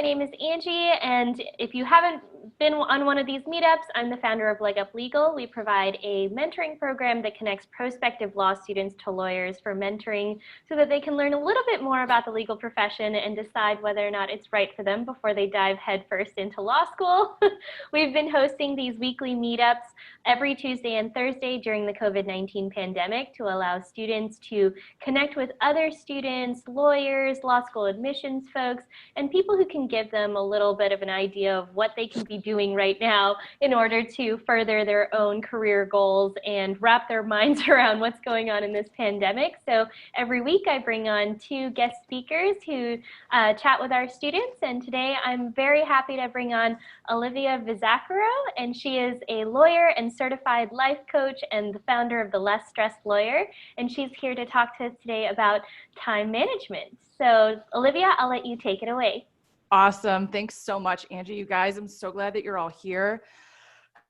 name is Angie, and if you haven't been on one of these meetups, I'm the founder of Leg Up Legal. We provide a mentoring program that connects prospective law students to lawyers for mentoring so that they can learn a little bit more about the legal profession and decide whether or not it's right for them before they dive headfirst into law school. We've been hosting these weekly meetups every Tuesday and Thursday during the COVID-19 pandemic to allow students to connect with other students, lawyers, law school admissions folks, and people who can give them a little bit of an idea of what they can be doing right now in order to further their own career goals and wrap their minds around what's going on in this pandemic. So every week I bring on 2 guest speakers who chat with our students, and today I'm very happy to bring on Olivia Vizachero, and she is a lawyer and certified life coach and the founder of The Less Stressed Lawyer, and she's here to talk to us today about time management. So Olivia, I'll let you take it away. Awesome. Thanks so much, Angie. You guys, I'm so glad that you're all here.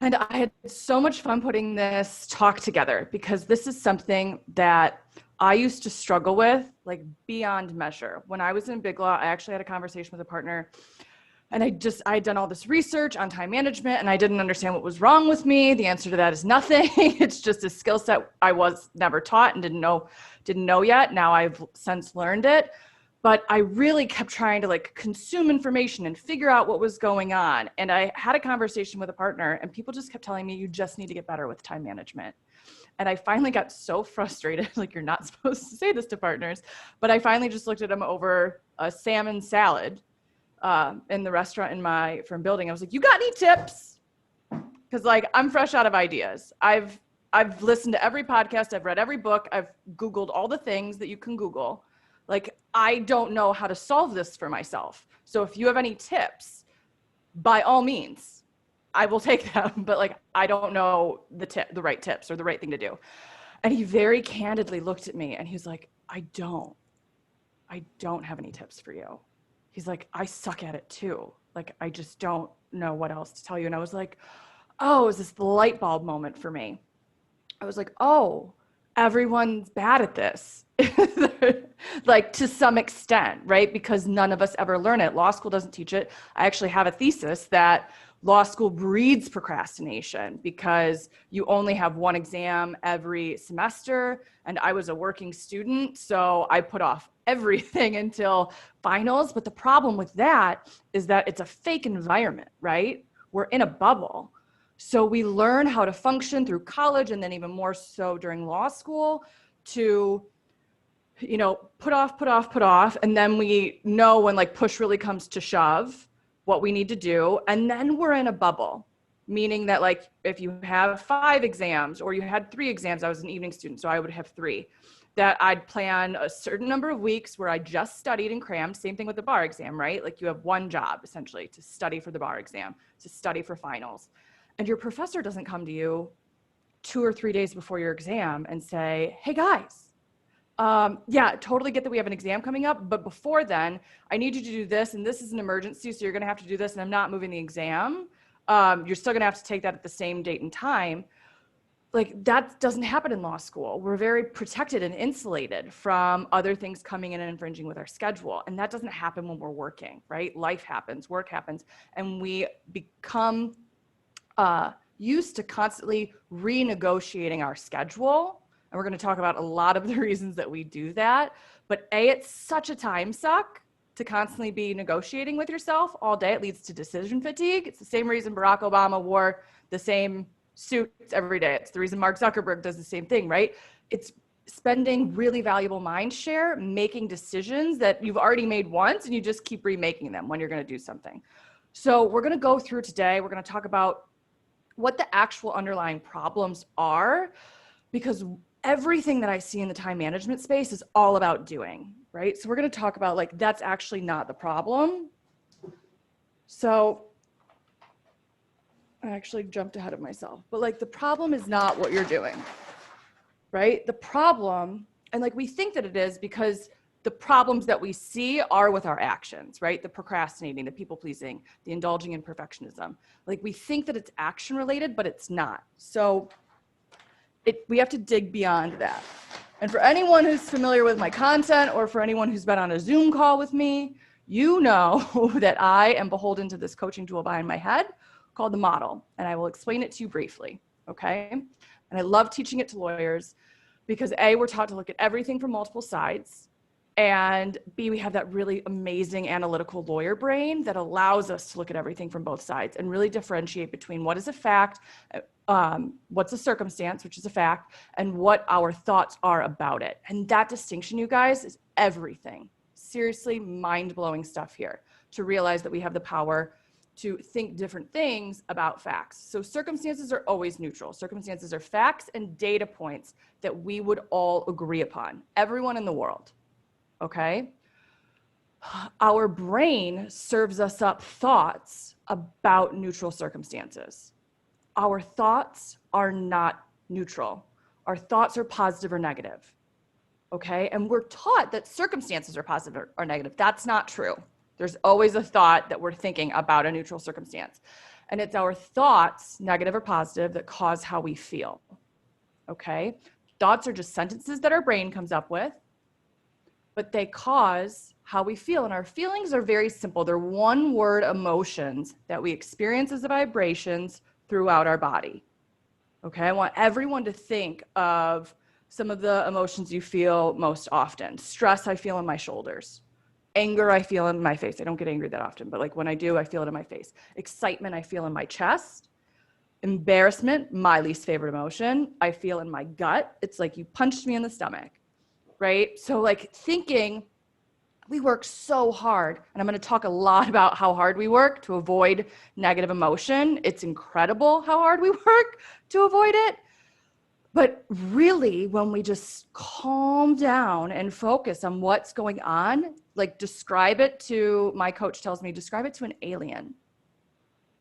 And I had so much fun putting this talk together because this is something that I used to struggle with, like beyond measure. When I was in Big Law, I actually had a conversation with a partner, and I had done all this research on time management, and I didn't understand what was wrong with me. The answer to that is nothing. It's just a skill set I was never taught and didn't know yet. Now I've since learned it. But I really kept trying to consume information and figure out what was going on. And I had a conversation with a partner, and people just kept telling me, you just need to get better with time management. And I finally got so frustrated, you're not supposed to say this to partners, but I finally just looked at them over a salmon salad in the restaurant in my firm building. I was like, you got any tips? Because I'm fresh out of ideas. I've listened to every podcast, I've read every book, I've Googled all the things that you can Google. I don't know how to solve this for myself. So if you have any tips, by all means, I will take them. But I don't know the right tips or the right thing to do. And he very candidly looked at me and he was like, I don't have any tips for you. He's like, I suck at it too. I just don't know what else to tell you. And I was like, oh, is this the light bulb moment for me? I was like, oh, everyone's bad at this. To some extent, right? Because none of us ever learn it. Law school doesn't teach it. I actually have a thesis that law school breeds procrastination because you only have one exam every semester. And I was a working student, so I put off everything until finals. But the problem with that is that it's a fake environment, right? We're in a bubble. So we learn how to function through college, and then even more so during law school, to put off. And then we know when push really comes to shove what we need to do. And then we're in a bubble, meaning that if you have 5 exams or you had 3 exams, I was an evening student, so I would have 3, that I'd plan a certain number of weeks where I just studied and crammed. Same thing with the bar exam, right? You have one job essentially, to study for the bar exam, to study for finals. And your professor doesn't come to you 2 or 3 days before your exam and say, hey guys, yeah, totally get that we have an exam coming up, but before then, I need you to do this, and this is an emergency, so you're gonna have to do this, and I'm not moving the exam. You're still gonna have to take that at the same date and time. That doesn't happen in law school. We're very protected and insulated from other things coming in and infringing with our schedule. And that doesn't happen when we're working, right? Life happens, work happens, and we become used to constantly renegotiating our schedule. And we're going to talk about a lot of the reasons that we do that. But it's such a time suck to constantly be negotiating with yourself all day. It leads to decision fatigue. It's the same reason Barack Obama wore the same suits every day. It's the reason Mark Zuckerberg does the same thing, right? It's spending really valuable mind share, making decisions that you've already made once, and you just keep remaking them when you're going to do something. So we're going to go through today. We're going to talk about what the actual underlying problems are, because everything that I see in the time management space is all about doing, right? So we're going to talk about that's actually not the problem. So I actually jumped ahead of myself, but the problem is not what you're doing, right? The problem, and we think that it is because the problems that we see are with our actions, right? The procrastinating, the people pleasing, the indulging in perfectionism. We think that it's action related, but it's not. So we have to dig beyond that. And for anyone who's familiar with my content, or for anyone who's been on a Zoom call with me, You know that I am beholden to this coaching tool behind my head called the model, and I will explain it to you briefly, okay? And I love teaching it to lawyers because A, we're taught to look at everything from multiple sides, and B, we have that really amazing analytical lawyer brain that allows us to look at everything from both sides and really differentiate between what is a fact, what's a circumstance, which is a fact, and what our thoughts are about it. And that distinction, you guys, is everything. Seriously, mind-blowing stuff here to realize that we have the power to think different things about facts. So circumstances are always neutral. Circumstances are facts and data points that we would all agree upon, everyone in the world. Okay? Our brain serves us up thoughts about neutral circumstances. Our thoughts are not neutral. Our thoughts are positive or negative. Okay? And we're taught that circumstances are positive or negative. That's not true. There's always a thought that we're thinking about a neutral circumstance. And it's our thoughts, negative or positive, that cause how we feel. Okay? Thoughts are just sentences that our brain comes up with, but they cause how we feel. And our feelings are very simple. They're one-word emotions that we experience as vibrations throughout our body. Okay, I want everyone to think of some of the emotions you feel most often. Stress, I feel in my shoulders. Anger, I feel in my face. I don't get angry that often, but like when I do, I feel it in my face. Excitement, I feel in my chest. Embarrassment, my least favorite emotion, I feel in my gut. It's like you punched me in the stomach. Right? So like thinking, we work so hard, and I'm going to talk a lot about how hard we work to avoid negative emotion. It's incredible how hard we work to avoid it. But really, when we just calm down and focus on what's going on, like describe it to, my coach tells me, describe it to an alien.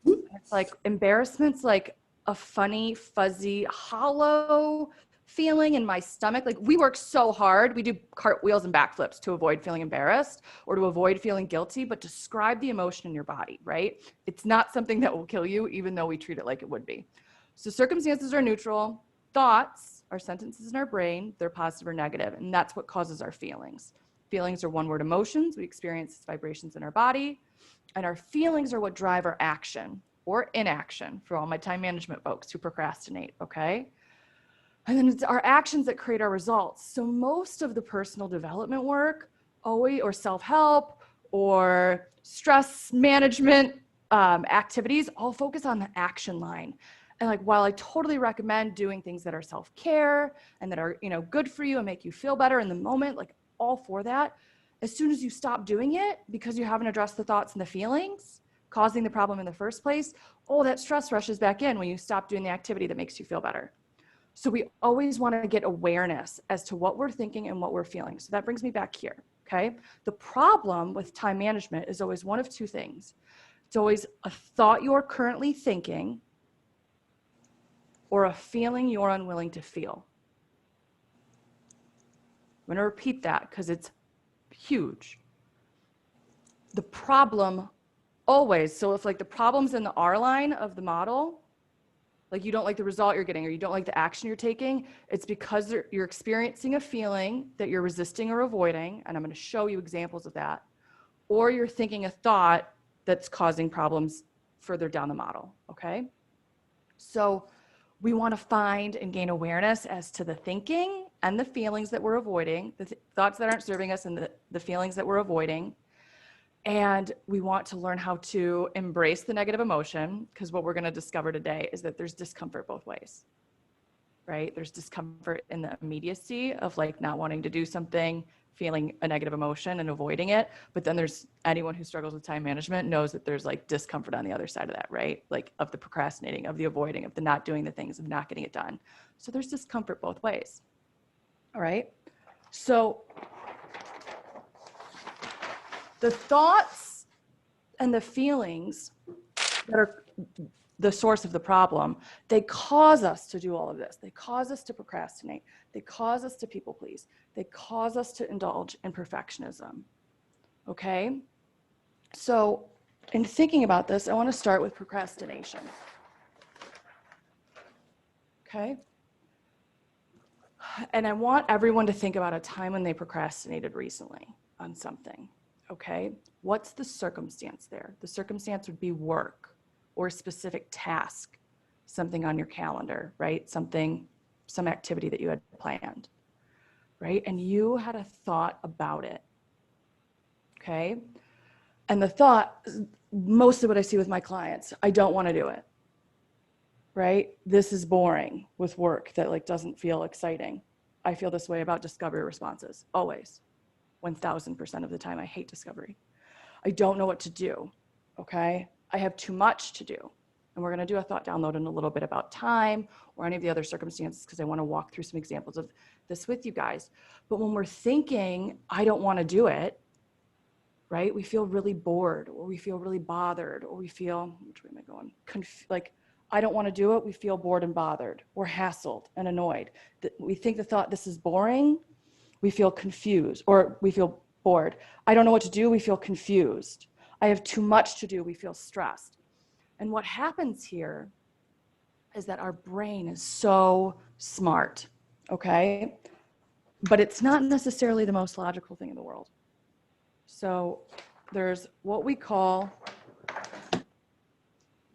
It's like embarrassment's like a funny, fuzzy, hollow feeling in my stomach. Like we work so hard. We do cartwheels and backflips to avoid feeling embarrassed or to avoid feeling guilty, but describe the emotion in your body, right? It's not something that will kill you, even though we treat it like it would be. So circumstances are neutral. Thoughts are sentences in our brain. They're positive or negative, and that's what causes our feelings. Feelings are one-word emotions. We experience vibrations in our body, and our feelings are what drive our action or inaction for all my time management folks who procrastinate, okay? And then it's our actions that create our results. So most of the personal development work, or self-help, or stress management activities, all focus on the action line. And like, while I totally recommend doing things that are self-care and that are, good for you and make you feel better in the moment, like all for that, as soon as you stop doing it because you haven't addressed the thoughts and the feelings causing the problem in the first place, that stress rushes back in when you stop doing the activity that makes you feel better. So we always want to get awareness as to what we're thinking and what we're feeling. So that brings me back here, okay? The problem with time management is always one of two things. It's always a thought you're currently thinking or a feeling you're unwilling to feel. I'm going to repeat that because it's huge. The problem always, so if like the problem's in the R line of the model, like you don't like the result you're getting or you don't like the action you're taking, it's because you're experiencing a feeling that you're resisting or avoiding, and I'm going to show you examples of that, or you're thinking a thought that's causing problems further down the model, okay? So we want to find and gain awareness as to the thinking and the feelings that we're avoiding, the thoughts that aren't serving us and the feelings that we're avoiding. And we want to learn how to embrace the negative emotion, because what we're going to discover today is that there's discomfort both ways, right? There's discomfort in the immediacy of like not wanting to do something, feeling a negative emotion and avoiding it. But then there's anyone who struggles with time management knows that there's like discomfort on the other side of that, right? Like of the procrastinating, of the avoiding, of the not doing the things, of not getting it done. So there's discomfort both ways. All right. So the thoughts and the feelings that are the source of the problem, they cause us to do all of this. They cause us to procrastinate. They cause us to people please. They cause us to indulge in perfectionism. Okay? So in thinking about this, I want to start with procrastination. Okay? And I want everyone to think about a time when they procrastinated recently on something. Okay. What's the circumstance there? The circumstance would be work or a specific task, something on your calendar, right? Some activity that you had planned, right? And you had a thought about it. Okay. And the thought, mostly what I see with my clients, I don't want to do it, right? This is boring with work that like doesn't feel exciting. I feel this way about discovery responses, always. 1000% of the time, I hate discovery. I don't know what to do, okay? I have too much to do. And we're gonna do a thought download in a little bit about time or any of the other circumstances because I wanna walk through some examples of this with you guys. But when we're thinking, I don't wanna do it, right? We feel really bored or we feel really bothered or we feel, which way am I going? Like, I don't wanna do it, we feel bored and bothered or hassled and annoyed. We think the thought, this is boring, we feel confused or we feel bored. I don't know what to do, we feel confused. I have too much to do, we feel stressed. And what happens here is that our brain is so smart, okay? But it's not necessarily the most logical thing in the world. So there's what we call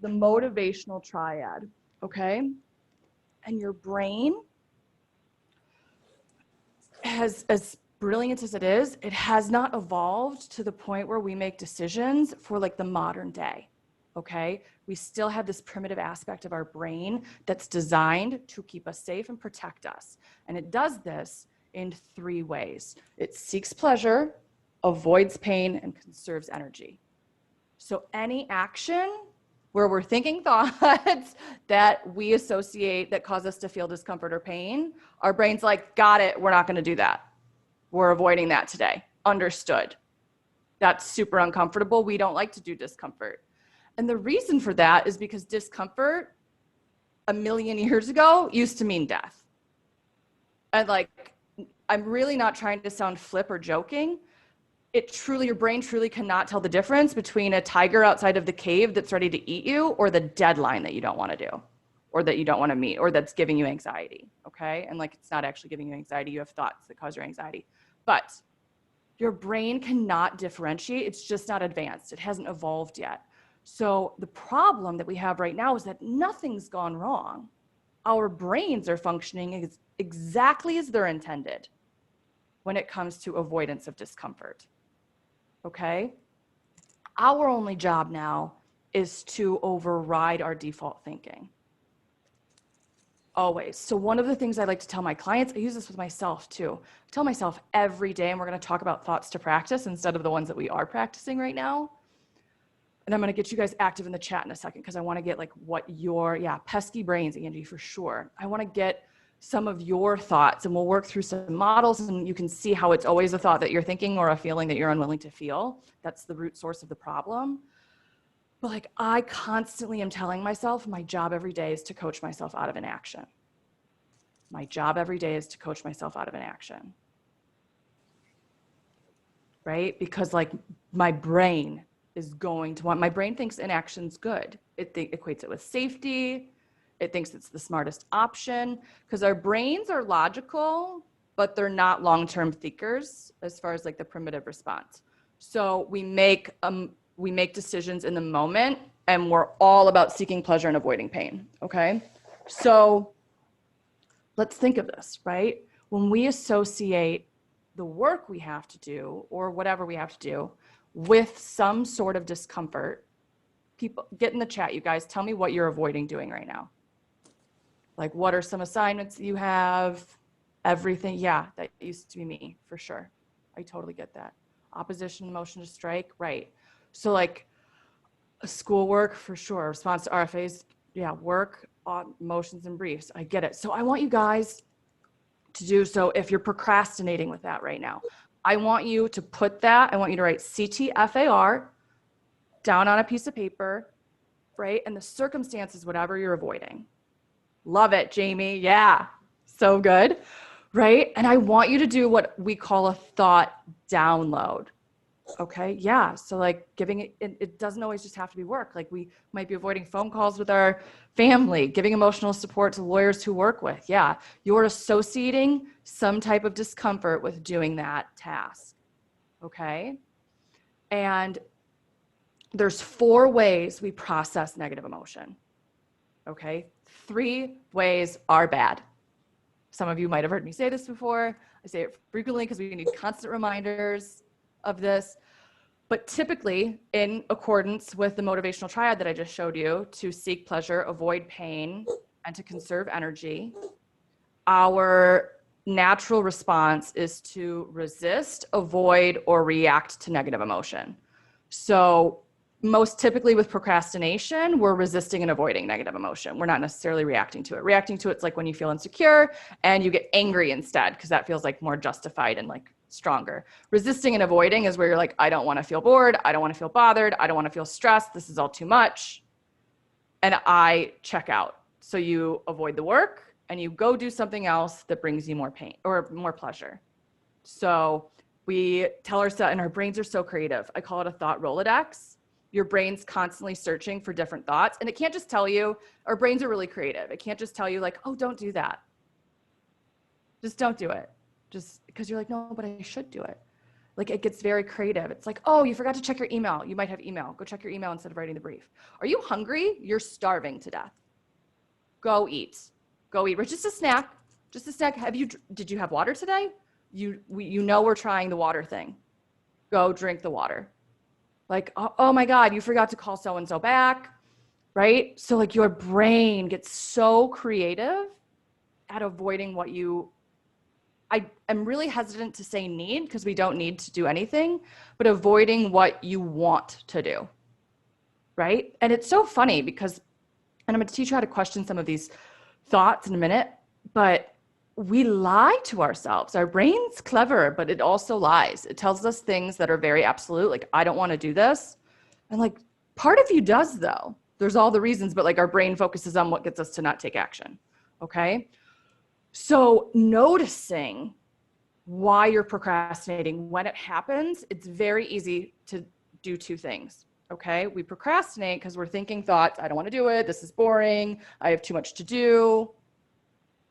the motivational triad, okay? And your brain has, as brilliant as it is, it has not evolved to the point where we make decisions for like the modern day, okay? We still have this primitive aspect of our brain that's designed to keep us safe and protect us. And it does this in 3 ways. It seeks pleasure, avoids pain, and conserves energy. So any action where we're thinking thoughts that we associate that cause us to feel discomfort or pain, our brain's like, got it, we're not gonna do that. We're avoiding that today. Understood. That's super uncomfortable. We don't like to do discomfort. And the reason for that is because discomfort 1,000,000 years ago used to mean death. And like, I'm really not trying to sound flip or joking. Your brain truly cannot tell the difference between a tiger outside of the cave that's ready to eat you or the deadline that you don't want to do or that you don't want to meet or that's giving you anxiety, okay? And like, it's not actually giving you anxiety. You have thoughts that cause your anxiety. But your brain cannot differentiate. It's just not advanced. It hasn't evolved yet. So the problem that we have right now is that nothing's gone wrong. Our brains are functioning exactly as they're intended when it comes to avoidance of discomfort. Okay? Our only job now is to override our default thinking. Always. So one of the things I like to tell my clients, I use this with myself too. I tell myself every day, and we're going to talk about thoughts to practice instead of the ones that we are practicing right now. And I'm going to get you guys active in the chat in a second because I want to get like what your, pesky brains, Angie, for sure. I want to get some of your thoughts and we'll work through some models and you can see how it's always a thought that you're thinking or a feeling that you're unwilling to feel. That's the root source of the problem. But like I constantly am telling myself my job every day is to coach myself out of inaction. My job every day is to coach myself out of inaction. Right? Because like my brain is going to want, my brain thinks inaction's good. It equates it with safety. It thinks it's the smartest option because our brains are logical, but they're not long-term thinkers as far as like the primitive response. So we make decisions in the moment and we're all about seeking pleasure and avoiding pain, okay? So let's think of this, right? When we associate the work we have to do or whatever we have to do with some sort of discomfort, people get in the chat, you guys, tell me what you're avoiding doing right now. Like, what are some assignments that you have? Everything. Yeah, that used to be me, for sure. I totally get that. Opposition, motion to strike, right. So like schoolwork, for sure. Response to RFAs, yeah, work, motions and briefs. I get it. So I want you guys to do so if you're procrastinating with that right now. I want you to put that, I want you to write CTFAR down on a piece of paper, right? And the circumstances, whatever you're avoiding. Love it, Jamie. Yeah, so good, right? And I want you to do what we call a thought download. Okay, yeah. So like giving it doesn't always just have to be work. Like we might be avoiding phone calls with our family, giving emotional support to lawyers who work with. Yeah, you're associating some type of discomfort with doing that task. Okay. And there's 4 ways we process negative emotion. Okay? 3 ways are bad. Some of you might have heard me say this before. I say it frequently because we need constant reminders of this. But typically, in accordance with the motivational triad that I just showed you, to seek pleasure, avoid pain, and to conserve energy, our natural response is to resist, avoid, or react to negative emotion. So most typically with procrastination, we're resisting and avoiding negative emotion. We're not necessarily reacting to it. Reacting to it's like when you feel insecure and you get angry instead, because that feels like more justified and like stronger. Resisting and avoiding is where you're like, I don't want to feel bored. I don't want to feel bothered. I don't want to feel stressed. This is all too much. And I check out. So you avoid the work and you go do something else that brings you more pain or more pleasure. So we tell ourselves, and our brains are so creative. I call it a thought Rolodex. Your brain's constantly searching for different thoughts. And it can't just tell you, our brains are really creative. It can't just tell you like, oh, don't do that. Just don't do it. Just because you're like, no, but I should do it. Like it gets very creative. It's like, oh, you forgot to check your email. You might have email. Go check your email instead of writing the brief. Are you hungry? You're starving to death. Go eat. Go eat. Or just a snack. Just a snack. Did you have water today? You know we're trying the water thing. Go drink the water. Like, oh my God, you forgot to call so-and-so back, right? So like your brain gets so creative at avoiding what I am really hesitant to say need because we don't need to do anything, but avoiding what you want to do, right? And it's so funny because, and I'm going to teach you how to question some of these thoughts in a minute, but we lie to ourselves. Our brain's clever, but it also lies. It tells us things that are very absolute, like, I don't want to do this. And like, part of you does though. There's all the reasons, but like our brain focuses on what gets us to not take action. Okay. So noticing why you're procrastinating when it happens, it's very easy to do 2 things. Okay. We procrastinate because we're thinking thoughts, I don't want to do it. This is boring. I have too much to do.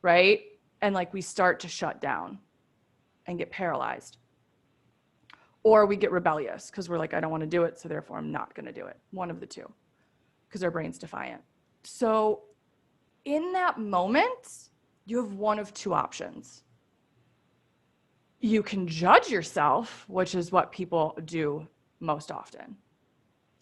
Right. And like we start to shut down and get paralyzed. Or we get rebellious because we're like, I don't want to do it. So therefore I'm not going to do it. One of the 2, because our brain's defiant. So in that moment, you have one of 2 options. You can judge yourself, which is what people do most often.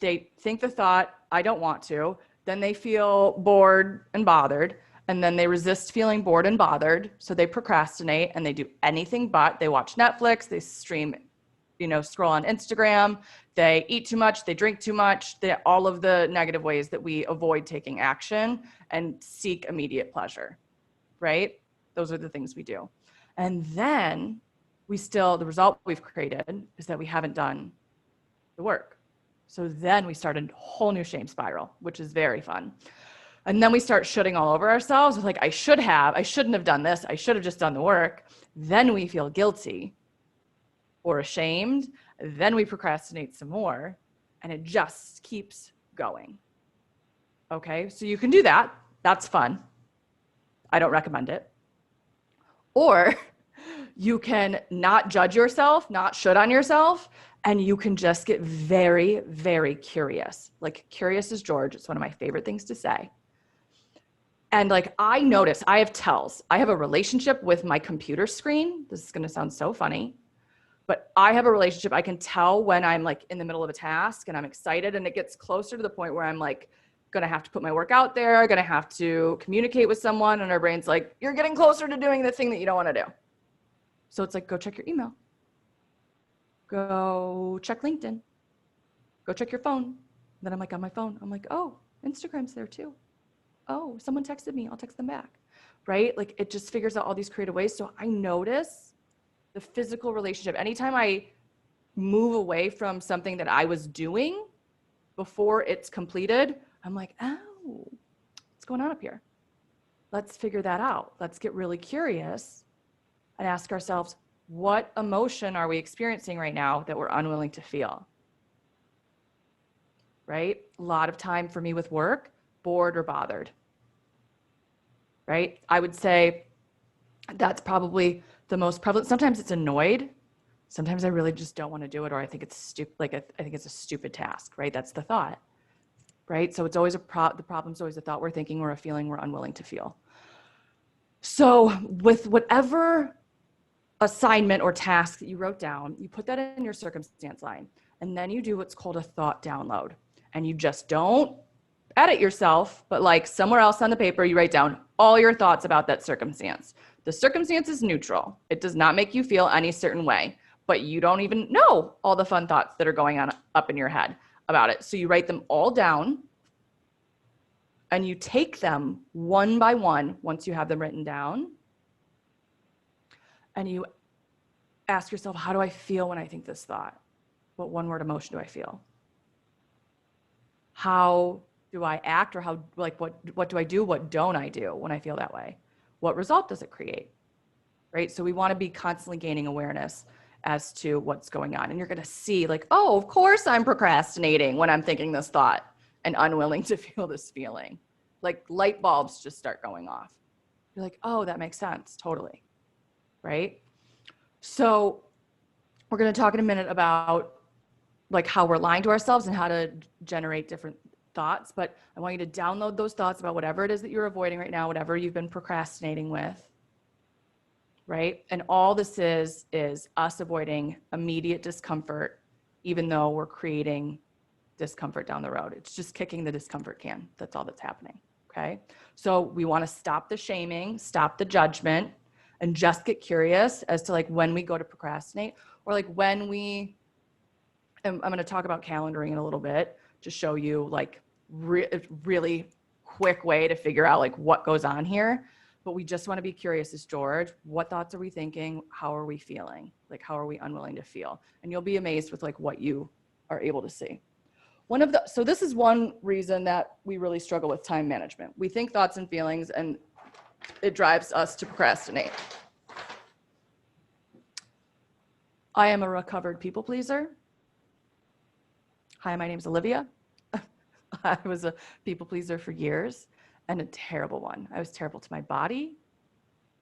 They think the thought, I don't want to, then they feel bored and bothered, and then they resist feeling bored and bothered, so they procrastinate and they do anything but. They watch Netflix, they stream, scroll on Instagram, they eat too much, they drink too much, all of the negative ways that we avoid taking action and seek immediate pleasure, right? Those are the things we do. And then the result we've created is that we haven't done the work. So then we start a whole new shame spiral, which is very fun. And then we start shitting all over ourselves with like, I shouldn't have done this. I should have just done the work. Then we feel guilty or ashamed. Then we procrastinate some more, and it just keeps going. Okay, so you can do that. That's fun. I don't recommend it. Or you can not judge yourself, not shit on yourself, and you can just get very, very curious. Like curious as George. It's one of my favorite things to say. And like I notice, I have tells. I have a relationship with my computer screen. This is going to sound so funny, but I have a relationship. I can tell when I'm like in the middle of a task and I'm excited, and it gets closer to the point where I'm like going to have to put my work out there, going to have to communicate with someone, and our brain's like, you're getting closer to doing the thing that you don't want to do. So it's like, go check your email. Go check LinkedIn. Go check your phone. And then I'm like on my phone. I'm like, oh, Instagram's there too. Oh, someone texted me. I'll text them back. Right? Like it just figures out all these creative ways. So I notice the physical relationship. Anytime I move away from something that I was doing before it's completed, I'm like, oh, what's going on up here? Let's figure that out. Let's get really curious and ask ourselves, what emotion are we experiencing right now that we're unwilling to feel? Right? A lot of time for me with work, bored or bothered. Right? I would say that's probably the most prevalent. Sometimes it's annoyed, Sometimes I really just don't want to do it, or I think it's stupid. Like I think it's a stupid task, right? That's the thought, right? So it's always the problem's always a thought we're thinking or a feeling we're unwilling to feel. So with whatever assignment or task that you wrote down, you put that in your circumstance line, and then you do what's called a thought download. And you just don't edit yourself, but like somewhere else on the paper, you write down all your thoughts about that circumstance. The circumstance is neutral. It does not make you feel any certain way, but you don't even know all the fun thoughts that are going on up in your head about it. So you write them all down, and you take them one by one once you have them written down, and you ask yourself, how do I feel when I think this thought? What one word emotion do I feel? How do I act, or how, like, what do I do? What don't I do when I feel that way? What result does it create? Right? So we want to be constantly gaining awareness as to what's going on. And you're going to see like, oh, of course I'm procrastinating when I'm thinking this thought and unwilling to feel this feeling. Like light bulbs just start going off. You're like, oh, that makes sense. Totally. Right? So we're going to talk in a minute about like how we're lying to ourselves and how to generate different thoughts. But I want you to download those thoughts about whatever it is that you're avoiding right now, whatever you've been procrastinating with, right? And all this is us avoiding immediate discomfort, even though we're creating discomfort down the road. It's just kicking the discomfort can. That's all that's happening, okay? So we want to stop the shaming, stop the judgment, and just get curious as to like when we go to procrastinate, or like when we, and I'm going to talk about calendaring in a little bit to show you like really quick way to figure out like what goes on here. But we just want to be curious as George, what thoughts are we thinking? How are we feeling? Like, how are we unwilling to feel? And you'll be amazed with like what you are able to see. So this is one reason that we really struggle with time management. We think thoughts and feelings, and it drives us to procrastinate. I am a recovered people pleaser. Hi, my name's Olivia. I was a people pleaser for years, and a terrible one. I was terrible to my body.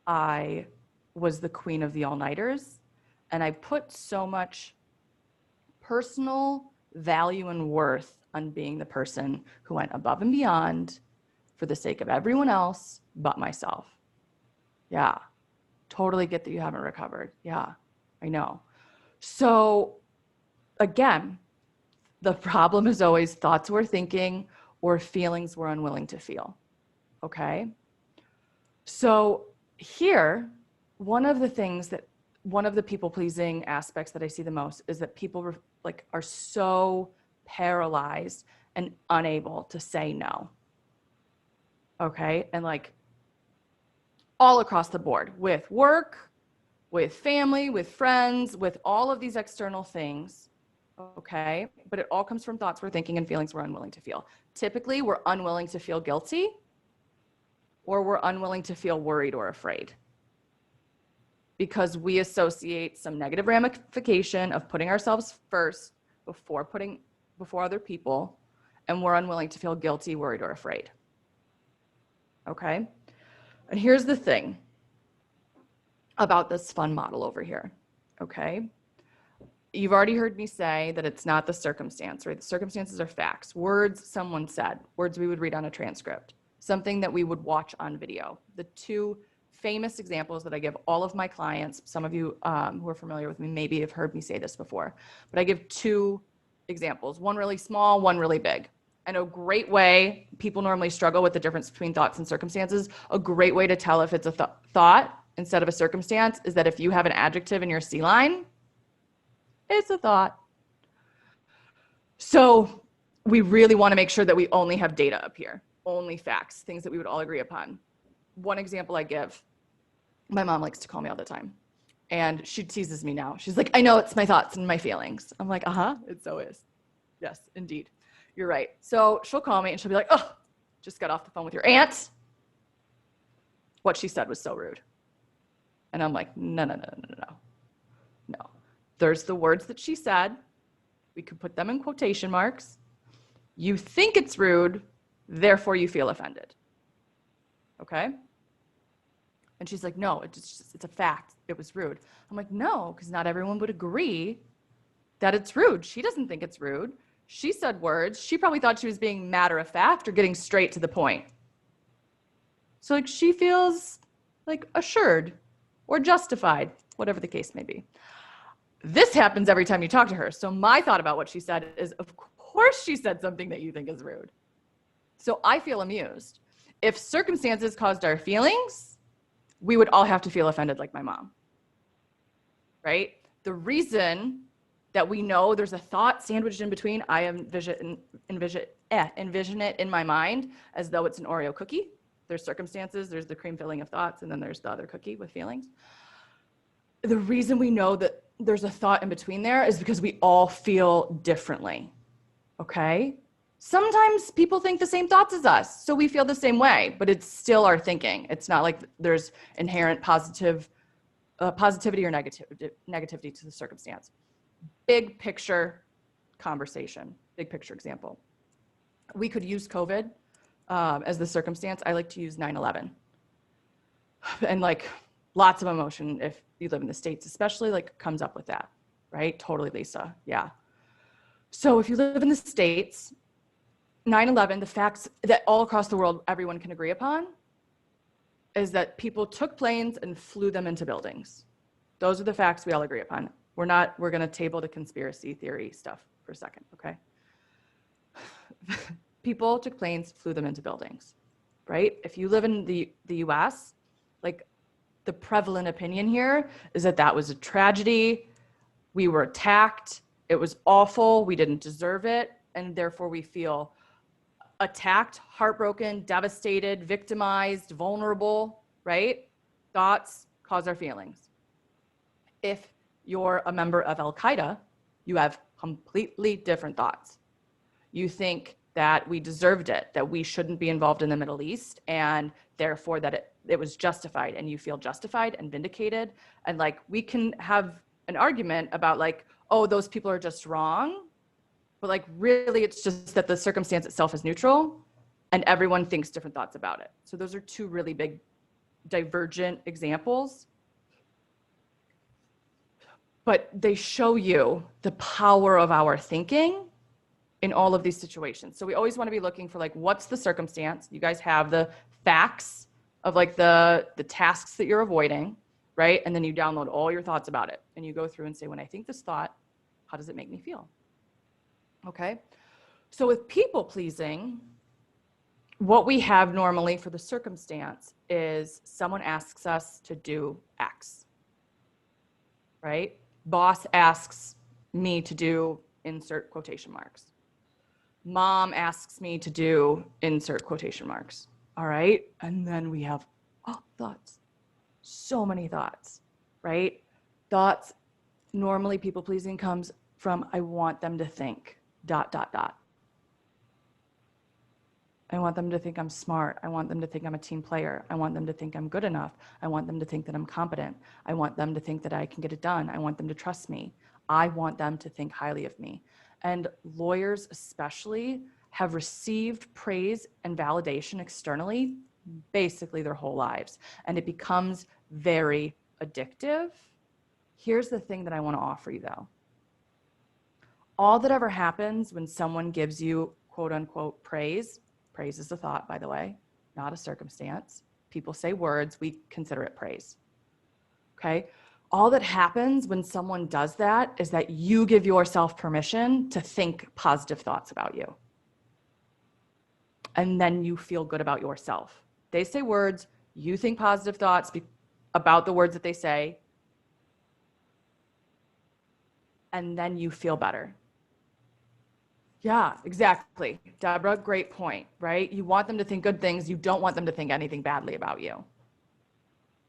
I was the queen of the all-nighters, and I put so much personal value and worth on being the person who went above and beyond for the sake of everyone else but myself. Yeah, totally get that you haven't recovered. Yeah, I know. So again, the problem is always thoughts we're thinking or feelings we're unwilling to feel, okay? So here, one of the people-pleasing aspects that I see the most is that people like are so paralyzed and unable to say no, okay? And like all across the board, with work, with family, with friends, with all of these external things, okay? But it all comes from thoughts we're thinking and feelings we're unwilling to feel. Typically, we're unwilling to feel guilty, or we're unwilling to feel worried or afraid, because we associate some negative ramification of putting ourselves first before other people, and we're unwilling to feel guilty, worried, or afraid. Okay? And here's the thing about this fun model over here, okay? You've already heard me say that it's not the circumstance, right? The circumstances are facts, words someone said, words we would read on a transcript, something that we would watch on video. The two famous examples that I give all of my clients, some of you who are familiar with me maybe have heard me say this before, but I give two examples, one really small, one really big. And a great way, people normally struggle with the difference between thoughts and circumstances. A great way to tell if it's a thought instead of a circumstance is that if you have an adjective in your C line, it's a thought. So we really want to make sure that we only have data up here, only facts, things that we would all agree upon. One example I give, my mom likes to call me all the time, and she teases me now. She's like, I know it's my thoughts and my feelings. I'm like, it so is. Yes, indeed. You're right. So she'll call me and she'll be like, oh, just got off the phone with your aunt. What she said was so rude. And I'm like, no. There's the words that she said. We could put them in quotation marks. You think it's rude, therefore you feel offended. Okay? And she's like, no, it's a fact. It was rude. I'm like, no, because not everyone would agree that it's rude. She doesn't think it's rude. She said words. She probably thought she was being matter of fact or getting straight to the point. So like she feels like assured or justified, whatever the case may be. This happens every time you talk to her. So my thought about what she said is, of course she said something that you think is rude. So I feel amused. If circumstances caused our feelings, we would all have to feel offended like my mom, right? The reason that we know there's a thought sandwiched in between, I envision it in my mind as though it's an Oreo cookie. There's circumstances, there's the cream filling of thoughts, and then there's the other cookie with feelings. The reason we know that there's a thought in between there is because we all feel differently, okay? Sometimes people think the same thoughts as us, so we feel the same way, but it's still our thinking. It's not like there's inherent positivity or negativity to the circumstance. Big picture conversation, big picture example. We could use COVID as the circumstance. I like to use 9/11. And like lots of emotion if you live in the States, especially like comes up with that, right? Totally, Lisa. Yeah. So if you live in the States, 9/11, the facts that all across the world everyone can agree upon is that people took planes and flew them into buildings. Those are the facts we all agree upon. We're going to table the conspiracy theory stuff for a second, okay? People took planes, flew them into buildings, right? If you live in the US, like the prevalent opinion here is that that was a tragedy. We were attacked. It was awful. We didn't deserve it. And therefore we feel attacked, heartbroken, devastated, victimized, vulnerable, right? Thoughts cause our feelings. If you're a member of Al-Qaeda, you have completely different thoughts. You think that we deserved it, that we shouldn't be involved in the Middle East, and therefore that it was justified, and you feel justified and vindicated. And like, we can have an argument about like, oh, those people are just wrong. But like, really, it's just that the circumstance itself is neutral and everyone thinks different thoughts about it. So those are two really big divergent examples. But they show you the power of our thinking in all of these situations. So we always want to be looking for like, what's the circumstance? You guys have the facts of like the tasks that you're avoiding, right? And then you download all your thoughts about it. And you go through and say, when I think this thought, how does it make me feel? Okay. So with people pleasing, what we have normally for the circumstance is someone asks us to do X, right? Boss asks me to do insert quotation marks. Mom asks me to do insert quotation marks. All right. And then we have thoughts. So many thoughts, right? Thoughts, normally people pleasing comes from, I want them to think ... I want them to think I'm smart. I want them to think I'm a team player. I want them to think I'm good enough. I want them to think that I'm competent. I want them to think that I can get it done. I want them to trust me. I want them to think highly of me. And lawyers especially have received praise and validation externally basically their whole lives. And it becomes very addictive. Here's the thing that I want to offer you though. All that ever happens when someone gives you quote unquote praise is a thought, by the way, not a circumstance. People say words, we consider it praise. Okay? All that happens when someone does that is that you give yourself permission to think positive thoughts about you. And then you feel good about yourself. They say words, you think positive thoughts about the words that they say, and then you feel better. Yeah, exactly. Deborah, great point, right? You want them to think good things. You don't want them to think anything badly about you,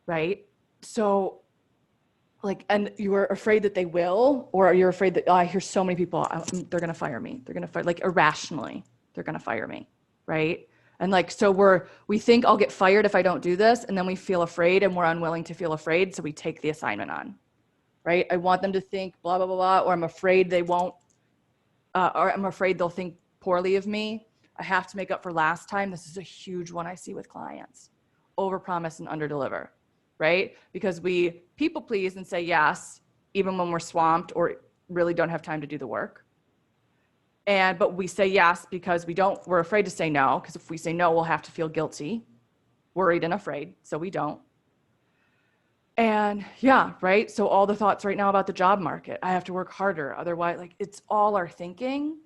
right? So like, and you are afraid that they will, or you're afraid that, I hear so many people, they're going to fire me. They're going to fire, like irrationally, they're going to fire me, right? And like, so we think I'll get fired if I don't do this. And then we feel afraid and we're unwilling to feel afraid. So we take the assignment on, right? I want them to think blah, blah, blah, blah, or I'm afraid they won't, or I'm afraid they'll think poorly of me. I have to make up for last time. This is a huge one I see with clients. Overpromise and underdeliver. right? Because we people please and say yes, even when we're swamped or really don't have time to do the work. But we say yes because we're afraid to say no, because if we say no, we'll have to feel guilty, worried and afraid, so we don't. And yeah, right? So all the thoughts right now about the job market, I have to work harder, otherwise, like, it's all our thinking,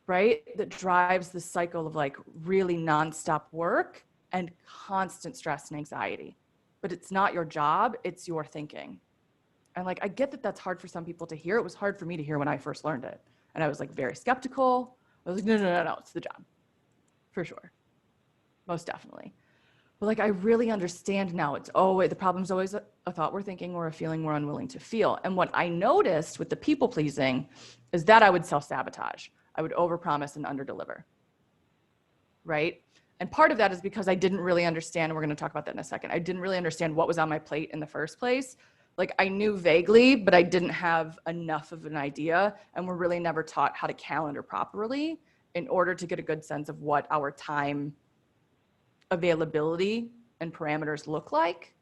right, that drives the cycle of like really nonstop work and constant stress and anxiety. But it's not your job, it's your thinking. And like, I get that that's hard for some people to hear. It was hard for me to hear when I first learned it. And I was like very skeptical. I was like, no, it's the job. For sure. Most definitely. But like, I really understand now. The problem's always a thought we're thinking or a feeling we're unwilling to feel. And what I noticed with the people pleasing is that I would self-sabotage. I would overpromise and underdeliver. Right? And part of that is because I didn't really understand, and we're going to talk about that in a second. I didn't really understand what was on my plate in the first place. Like, I knew vaguely, but I didn't have enough of an idea. And we're really never taught how to calendar properly in order to get a good sense of what our time availability and parameters look like.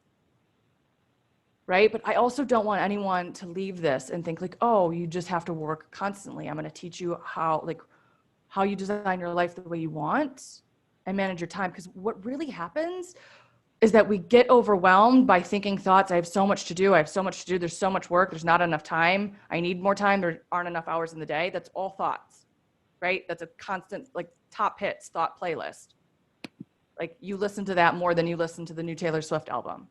Right? But I also don't want anyone to leave this and think like, oh, you just have to work constantly. I'm going to teach you how you design your life the way you want and manage your time. Because what really happens is that we get overwhelmed by thinking thoughts. I have so much to do. There's so much work. There's not enough time. I need more time. There aren't enough hours in the day. That's all thoughts, right? That's a constant, like, top hits thought playlist. Like, you listen to that more than you listen to the new Taylor Swift album,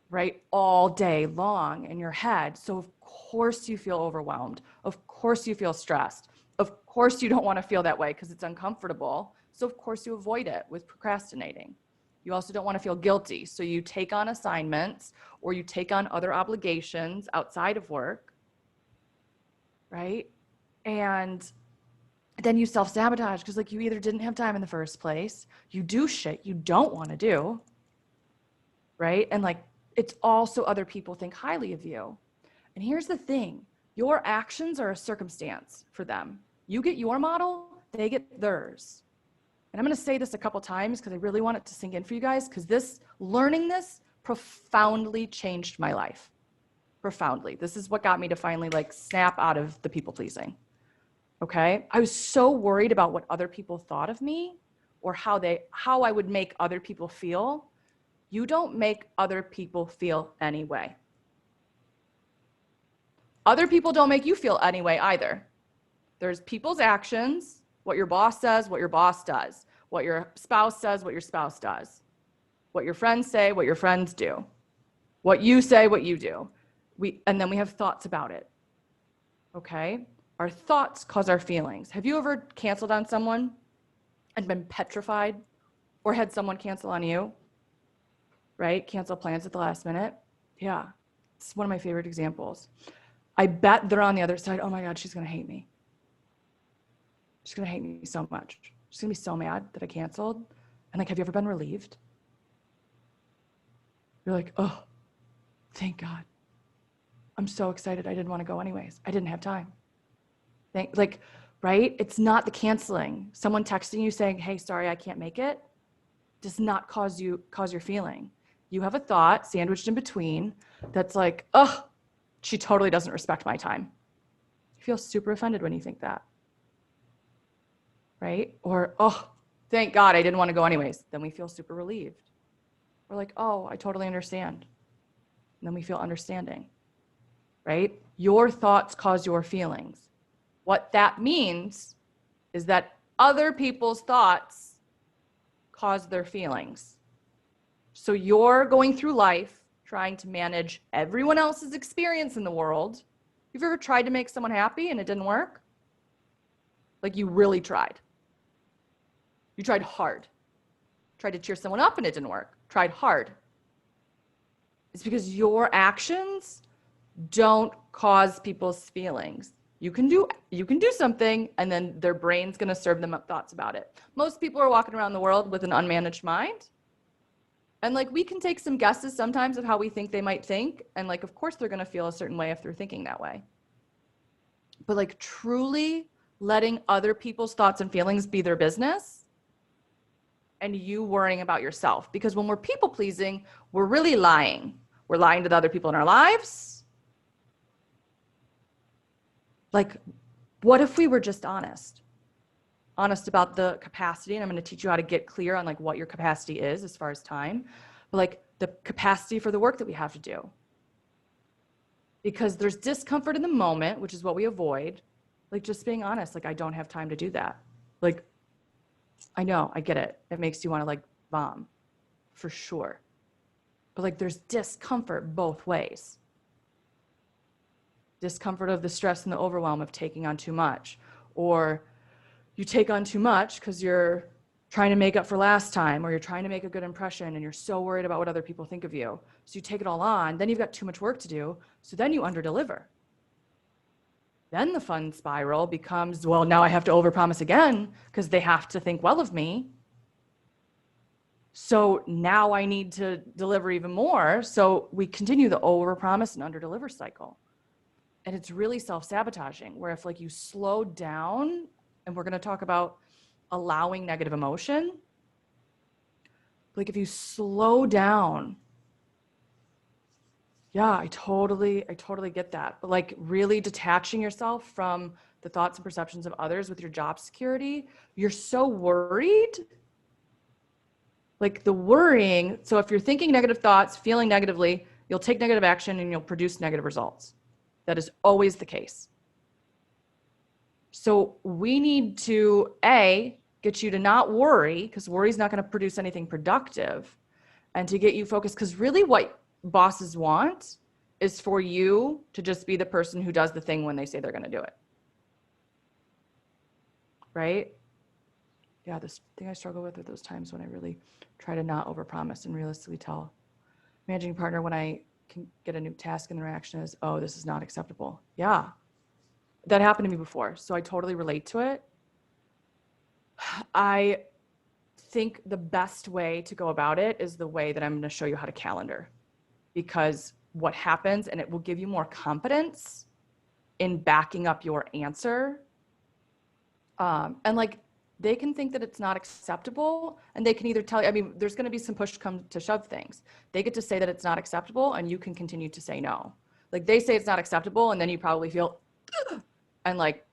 right? All day long in your head. So of course you feel overwhelmed. Of course you feel stressed. Of course you don't want to feel that way because it's uncomfortable. So of course you avoid it with procrastinating. You also don't want to feel guilty. So you take on assignments or you take on other obligations outside of work, right? And then you self-sabotage because, like, you either didn't have time in the first place, you do shit you don't want to do, right? And like, it's also other people think highly of you. And here's the thing, your actions are a circumstance for them. You get your model, they get theirs. And I'm going to say this a couple times because I really want it to sink in for you guys, because learning this profoundly changed my life. Profoundly. This is what got me to finally like snap out of the people pleasing. Okay? I was so worried about what other people thought of me or how I would make other people feel. You don't make other people feel anyway. Other people don't make you feel anyway either. There's people's actions, what your boss says, what your boss does, what your spouse says, what your spouse does, what your friends say, what your friends do, what you say, what you do. And then we have thoughts about it. Okay? Our thoughts cause our feelings. Have you ever canceled on someone and been petrified, or had someone cancel on you? Right? Cancel plans at the last minute. Yeah. It's one of my favorite examples. I bet they're on the other side. Oh my God, she's going to hate me. She's going to hate me so much. She's going to be so mad that I canceled. And like, have you ever been relieved? You're like, oh, thank God. I'm so excited. I didn't want to go anyways. I didn't have time. Right? It's not the canceling. Someone texting you saying, hey, sorry, I can't make it, does not cause your feeling. You have a thought sandwiched in between that's like, oh, she totally doesn't respect my time. You feel super offended when you think that. Right? Or, oh, thank God I didn't want to go anyways. Then we feel super relieved. We're like, oh, I totally understand. And then we feel understanding. Right? Your thoughts cause your feelings. What that means is that other people's thoughts cause their feelings. So you're going through life trying to manage everyone else's experience in the world. You've ever tried to make someone happy and it didn't work? Like, you really tried. You tried hard. Tried to cheer someone up and it didn't work. Tried hard. It's because your actions don't cause people's feelings. You can do something and then their brain's going to serve them up thoughts about it. Most people are walking around the world with an unmanaged mind. And like, we can take some guesses sometimes of how we think they might think. And like, of course they're going to feel a certain way if they're thinking that way. But like, truly letting other people's thoughts and feelings be their business, and you worrying about yourself. Because when we're people pleasing, we're really lying. We're lying to the other people in our lives. Like, what if we were just honest? Honest about the capacity, and I'm going to teach you how to get clear on like what your capacity is as far as time, but like the capacity for the work that we have to do. Because there's discomfort in the moment, which is what we avoid. Like just being honest, like I don't have time to do that. Like, I know, I get it. It makes you want to like bomb, for sure. But like there's discomfort both ways. Discomfort of the stress and the overwhelm of taking on too much, or you take on too much because you're trying to make up for last time, or you're trying to make a good impression and you're so worried about what other people think of you. So you take it all on, then you've got too much work to do. So then you underdeliver. Then the fun spiral becomes, well, now I have to overpromise again because they have to think well of me. So now I need to deliver even more. So we continue the overpromise and underdeliver cycle. And it's really self-sabotaging, where if like you slow down, and we're going to talk about allowing negative emotion, like if you slow down, yeah, I totally get that. But like really detaching yourself from the thoughts and perceptions of others with your job security, you're so worried. Like the worrying, so if you're thinking negative thoughts, feeling negatively, you'll take negative action and you'll produce negative results. That is always the case. So we need to, A, get you to not worry, because worry is not going to produce anything productive, and to get you focused, because really what bosses want is for you to just be the person who does the thing when they say they're going to do it. Right? Yeah, this thing I struggle with are those times when I really try to not overpromise and realistically tell managing partner when I can get a new task and the reaction is, oh, this is not acceptable. Yeah, that happened to me before. So I totally relate to it. I think the best way to go about it is the way that I'm going to show you how to calendar, because what happens, and it will give you more confidence in backing up your answer. And like, they can think that it's not acceptable, and they can either tell you, I mean, there's going to be some push come to shove things. They get to say that it's not acceptable, and you can continue to say no. Like they say it's not acceptable, and then you probably feel, and like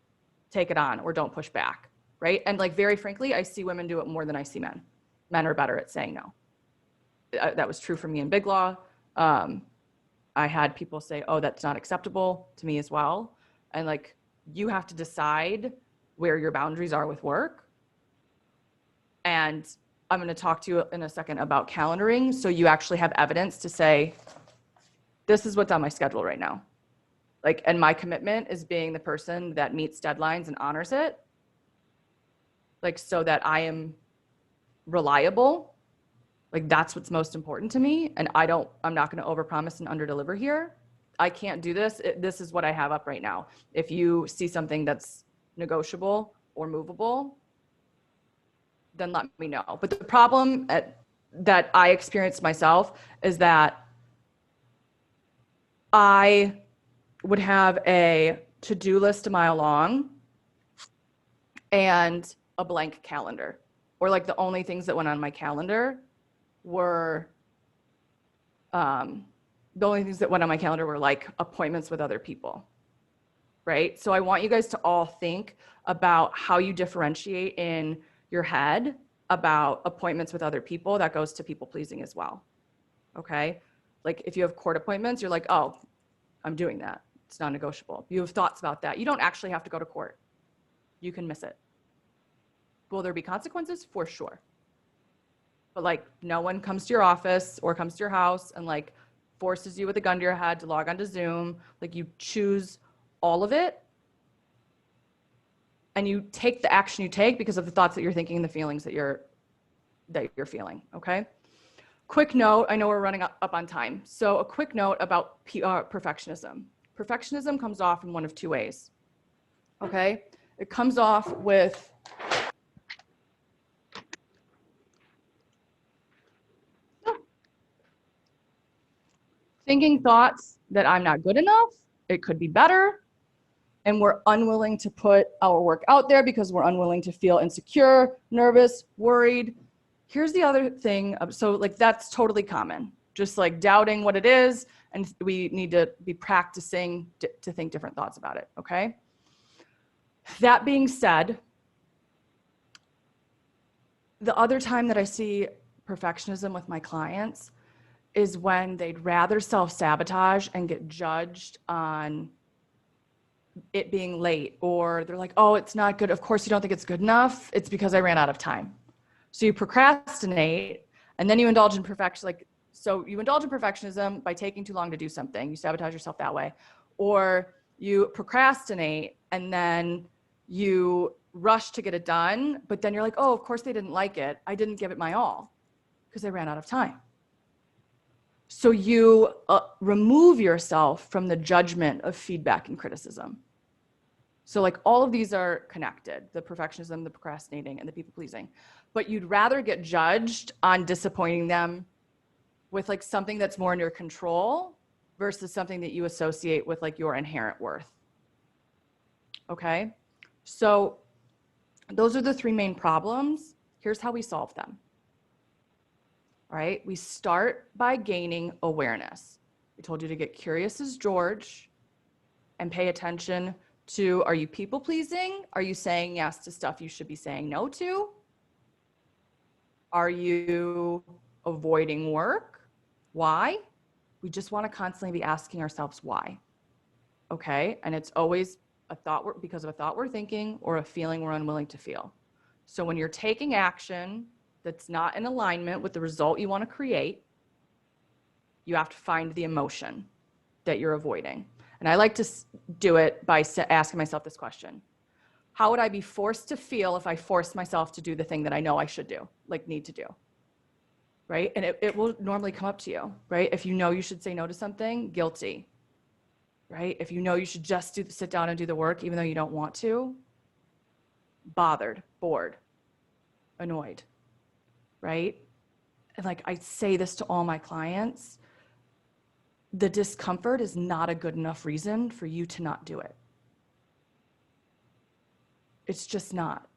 take it on or don't push back. Right. And like, very frankly, I see women do it more than I see men. Men are better at saying no. That was true for me in Big Law. I had people say, oh, that's not acceptable to me as well. And like, you have to decide where your boundaries are with work. And I'm going to talk to you in a second about calendaring. So you actually have evidence to say, this is what's on my schedule right now. Like, and my commitment is being the person that meets deadlines and honors it. Like, so that I am reliable. Like, that's what's most important to me. And I'm not going to overpromise and underdeliver here. I can't do this. This is what I have up right now. If you see something that's negotiable or movable, then let me know. But the problem that I experienced myself is that I would have a to-do list a mile long and a blank calendar, or like the only things that went on my calendar were like appointments with other people. Right? So I want you guys to all think about how you differentiate in your head about appointments with other people. That goes to people pleasing as well. Okay? Like if you have court appointments, you're like, oh, I'm doing that. It's non-negotiable. You have thoughts about that. You don't actually have to go to court. You can miss it. Will there be consequences? For sure. But like, no one comes to your office or comes to your house and like forces you with a gun to your head to log onto Zoom. Like, you choose all of it, and you take the action you take because of the thoughts that you're thinking and the feelings that you're feeling. Okay. Quick note. I know we're running up on time. So a quick note about perfectionism. Perfectionism comes off in one of two ways. Okay. It comes off with thinking thoughts that I'm not good enough, it could be better, and we're unwilling to put our work out there because we're unwilling to feel insecure, nervous, worried, Here's the other thing. So like, that's totally common. Just like doubting what it is. And we need to be practicing to think different thoughts about it. Okay. That being said, the other time that I see perfectionism with my clients is when they'd rather self-sabotage and get judged on it being late, or they're like, oh, it's not good. Of course you don't think it's good enough. It's because I ran out of time. So you procrastinate, and then you indulge in so you indulge in perfectionism by taking too long to do something. You sabotage yourself that way. Or you procrastinate and then you rush to get it done, but then you're like, oh, of course they didn't like it. I didn't give it my all because I ran out of time. So you remove yourself from the judgment of feedback and criticism. So like all of these are connected, the perfectionism, the procrastinating, and the people pleasing. But you'd rather get judged on disappointing them with like something that's more in your control versus something that you associate with like your inherent worth. Okay? So those are the three main problems. Here's how we solve them. All right? We start by gaining awareness. We told you to get curious as George and pay attention to, are you people pleasing? Are you saying yes to stuff you should be saying no to? Are you avoiding work? Why? We just want to constantly be asking ourselves why. Okay? And it's always because of a thought we're thinking or a feeling we're unwilling to feel. So when you're taking action that's not in alignment with the result you want to create, you have to find the emotion that you're avoiding. And I like to do it by asking myself this question. How would I be forced to feel if I forced myself to do the thing that I know I should do, like need to do? Right? And it will normally come up to you, right? If you know you should say no to something, guilty, right? If you know you should just sit down and do the work, even though you don't want to, bothered, bored, annoyed, right? And like I say this to all my clients, the discomfort is not a good enough reason for you to not do it. It's just not,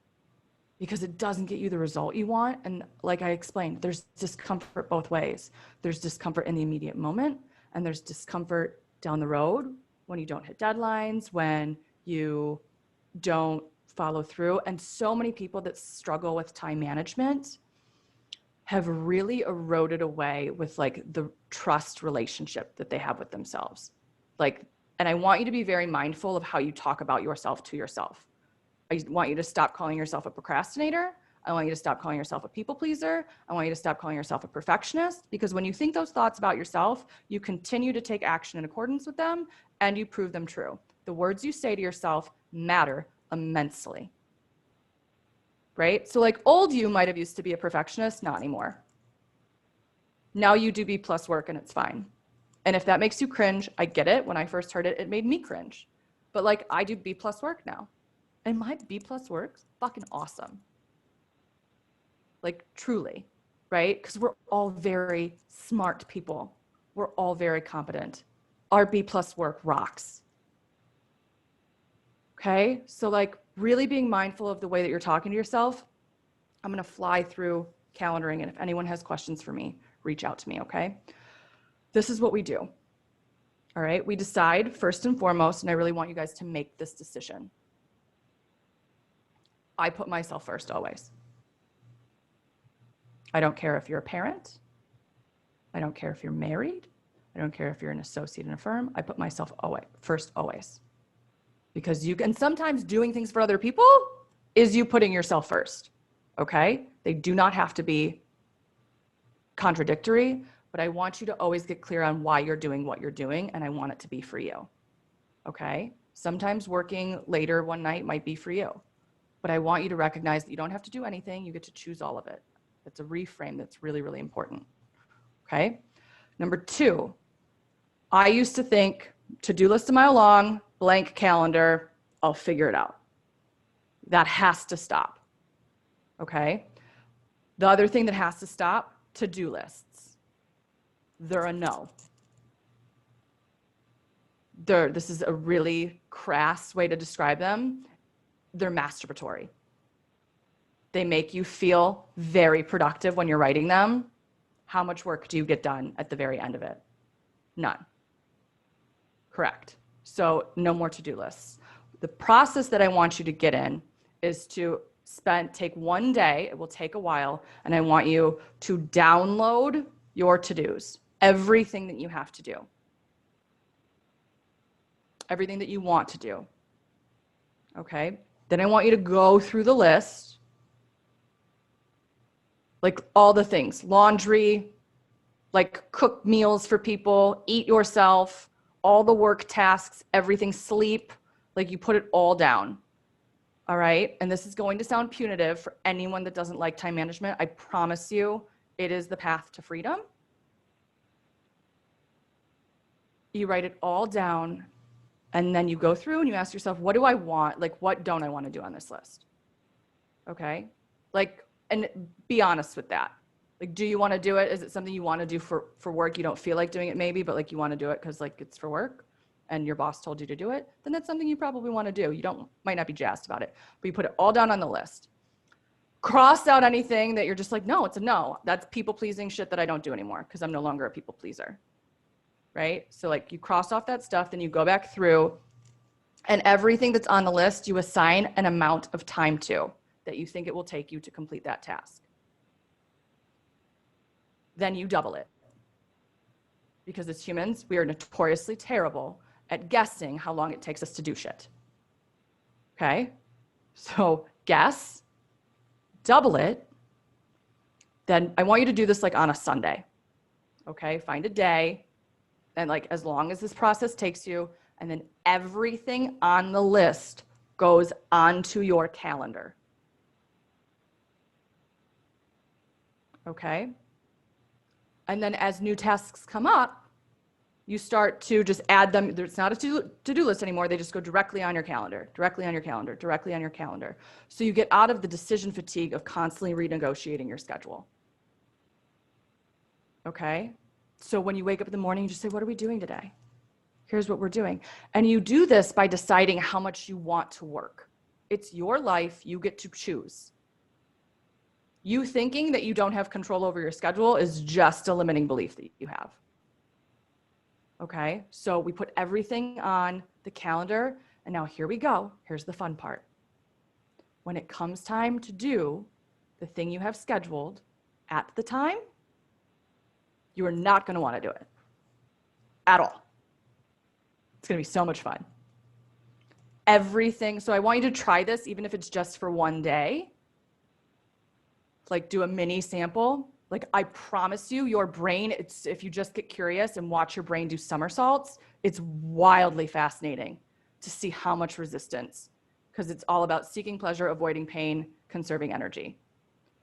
because it doesn't get you the result you want. And like I explained, there's discomfort both ways. There's discomfort in the immediate moment, and there's discomfort down the road when you don't hit deadlines, when you don't follow through. And so many people that struggle with time management have really eroded away with like the trust relationship that they have with themselves. Like, and I want you to be very mindful of how you talk about yourself to yourself. I want you to stop calling yourself a procrastinator. I want you to stop calling yourself a people pleaser. I want you to stop calling yourself a perfectionist, because when you think those thoughts about yourself, you continue to take action in accordance with them and you prove them true. The words you say to yourself matter immensely. Right? So like old you might have used to be a perfectionist, not anymore. Now you do B+ work and it's fine. And if that makes you cringe, I get it. When I first heard it, it made me cringe. But like I do B+ work now. And my B+ work's fucking awesome. Like truly, right? Because we're all very smart people. We're all very competent. Our B+ work rocks. Okay? So like really being mindful of the way that you're talking to yourself. I'm going to fly through calendaring, and if anyone has questions for me, reach out to me, okay? This is what we do. All right? We decide first and foremost, and I really want you guys to make this decision. I put myself first always. I don't care if you're a parent. I don't care if you're married. I don't care if you're an associate in a firm. I put myself first always. Because and sometimes doing things for other people is you putting yourself first, okay? They do not have to be contradictory, but I want you to always get clear on why you're doing what you're doing, and I want it to be for you, okay? Sometimes working later one night might be for you, but I want you to recognize that you don't have to do anything. You get to choose all of it. That's a reframe that's really, really important, okay? Number 2, I used to think to-do list a mile long, blank calendar, I'll figure it out. That has to stop, okay? The other thing that has to stop, to-do lists. They're a no. This is a really crass way to describe them. They're masturbatory. They make you feel very productive when you're writing them. How much work do you get done at the very end of it? None. Correct. So no more to-do lists. The process that I want you to get in is to take one day, it will take a while, and I want you to download your to-dos, everything that you have to do, everything that you want to do. Okay? Then I want you to go through the list, like all the things, laundry, like cook meals for people, eat yourself, all the work tasks, everything, sleep, like you put it all down. All right. And this is going to sound punitive for anyone that doesn't like time management. I promise you, it is the path to freedom. You write it all down, and then you go through and you ask yourself, what do I want? Like, what don't I want to do on this list? Okay. Like, and be honest with that. Like, do you want to do it? Is it something you want to do for work? You don't feel like doing it maybe, but like you want to do it because like it's for work and your boss told you to do it, then that's something you probably want to do. You might not be jazzed about it, but you put it all down on the list. Cross out anything that you're just like, no, it's a no. That's people pleasing shit that I don't do anymore because I'm no longer a people pleaser, right? So like you cross off that stuff, then you go back through, and everything that's on the list, you assign an amount of time to that you think it will take you to complete that task. Then you double it. Because as humans, we are notoriously terrible at guessing how long it takes us to do shit. Okay? So guess, double it. Then I want you to do this like on a Sunday. Okay? Find a day, and like as long as this process takes you, and then everything on the list goes onto your calendar. Okay? And then as new tasks come up, you start to just add them. It's not a to-do list anymore. They just go directly on your calendar, directly on your calendar, directly on your calendar. So you get out of the decision fatigue of constantly renegotiating your schedule. Okay? So when you wake up in the morning, you just say, what are we doing today? Here's what we're doing. And you do this by deciding how much you want to work. It's your life. You get to choose. You thinking that you don't have control over your schedule is just a limiting belief that you have. Okay, so we put everything on the calendar, and now here we go. Here's the fun part. When it comes time to do the thing you have scheduled at the time, you are not going to want to do it at all. It's going to be so much fun. Everything, so I want you to try this, even if it's just for one day. Like do a mini sample. Like I promise you, your brain, if you just get curious and watch your brain do somersaults, it's wildly fascinating to see how much resistance, because it's all about seeking pleasure, avoiding pain, conserving energy.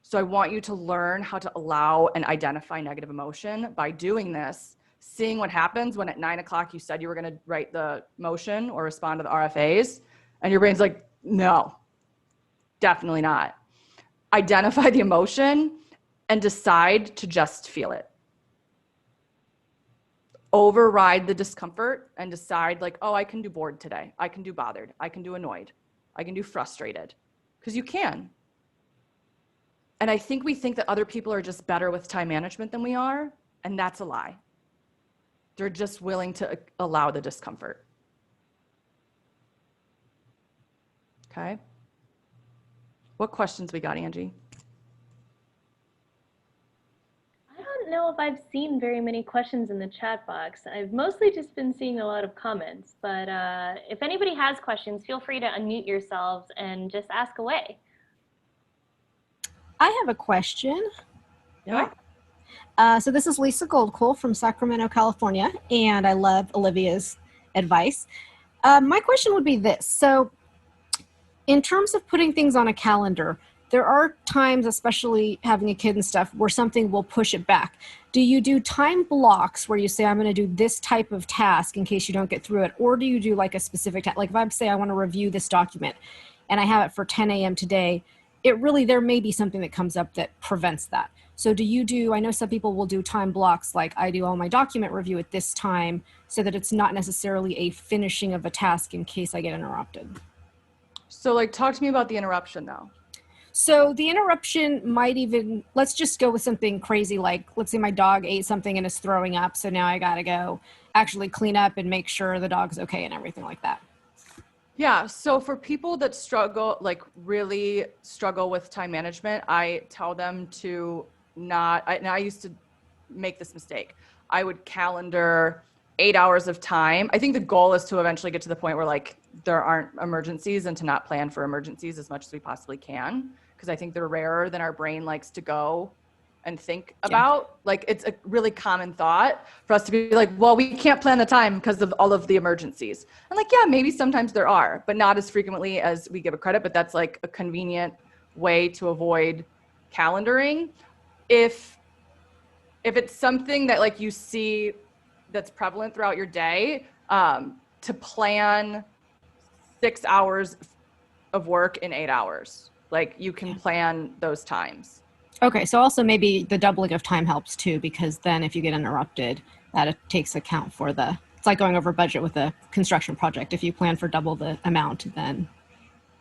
So I want you to learn how to allow and identify negative emotion by doing this, seeing what happens when at 9 o'clock you said you were going to write the motion or respond to the RFAs, and your brain's like, no, definitely not. Identify the emotion and decide to just feel it. Override the discomfort and decide like, oh, I can do bored today. I can do bothered. I can do annoyed. I can do frustrated. Because you can. And I think we think that other people are just better with time management than we are, and that's a lie. They're just willing to allow the discomfort. Okay? What questions we got, Angie? I don't know if I've seen very many questions in the chat box. I've mostly just been seeing a lot of comments, but if anybody has questions, feel free to unmute yourselves and just ask away. I have a question. Yeah. So this is Lisa Goldcool from Sacramento, California, and I love Olivia's advice. My question would be this. So in terms of putting things on a calendar, there are times, especially having a kid and stuff, where something will push it back. Do you do time blocks where you say, I'm going to do this type of task in case you don't get through it? Or do you do like a specific task? Like if I say I want to review this document and I have it for 10 a.m. today, there may be something that comes up that prevents that. So I know some people will do time blocks, like I do all my document review at this time so that it's not necessarily a finishing of a task in case I get interrupted. So like talk to me about the interruption though. So the interruption might even, let's just go with something crazy like, let's say my dog ate something and is throwing up. So now I got to go actually clean up and make sure the dog's okay and everything like that. Yeah. So for people that struggle, like really struggle with time management, I tell them to not, and I used to make this mistake. I would calendar 8 hours of time. I think the goal is to eventually get to the point where like there aren't emergencies and to not plan for emergencies as much as we possibly can. Cause I think they're rarer than our brain likes to go and think about. Like it's a really common thought for us to be like, well, we can't plan the time because of all of the emergencies. And like, yeah, maybe sometimes there are, but not as frequently as we give it credit. But that's like a convenient way to avoid calendaring. If it's something that like you see that's prevalent throughout your day, to plan 6 hours of work in 8 hours. Like you can plan those times. Okay, so also maybe the doubling of time helps too, because then if you get interrupted, that takes account for it's like going over budget with a construction project. If you plan for double the amount, then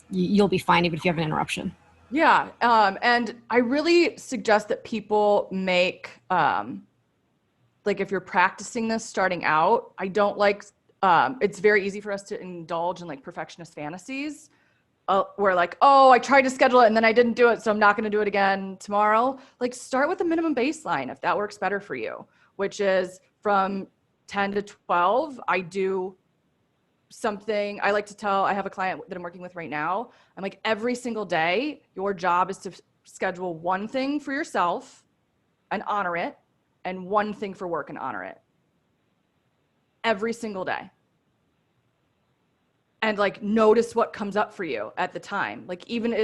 you'll be fine even if you have an interruption. Yeah. And I really suggest that people make, like if you're practicing this starting out, I don't like, it's very easy for us to indulge in like perfectionist fantasies. Where like, oh, I tried to schedule it and then I didn't do it, so I'm not going to do it again tomorrow. Like start with the minimum baseline if that works better for you, which is from 10 to 12. I do something. I like to tell, I have a client that I'm working with right now. I'm like, every single day, your job is to schedule one thing for yourself and honor it, and one thing for work and honor it. Every single day. And like notice what comes up for you at the time. Like even